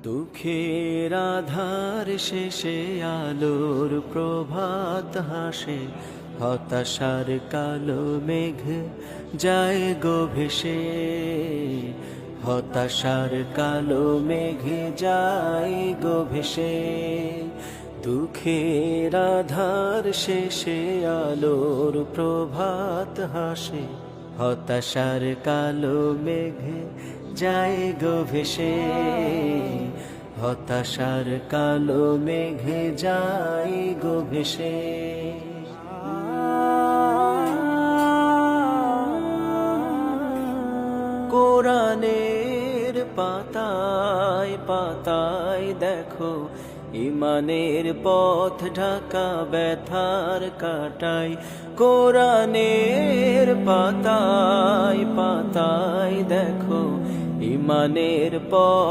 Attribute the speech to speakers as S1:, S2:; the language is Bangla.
S1: দুঃখের আধার শেষে আলোর প্রভাত হাসে, হতাশার কালো মেঘ যায় গো ভেসে, হতাশার কালো মেঘ যায় গো ভেসে। দুঃখের আধার শেষে আলোর প্রভাত হাসে, হতাশার কালো মেঘ যায় গো ভেসে, হতাশার কালো মেঘ যায় গো ভেসে। কোরআনের পাতায় পাতায় দেখো, ইমানের পথ ঢাকা ব্যথার কাটাই। কোরআনের পাতায় পাতায় দেখো, ইমানের পথ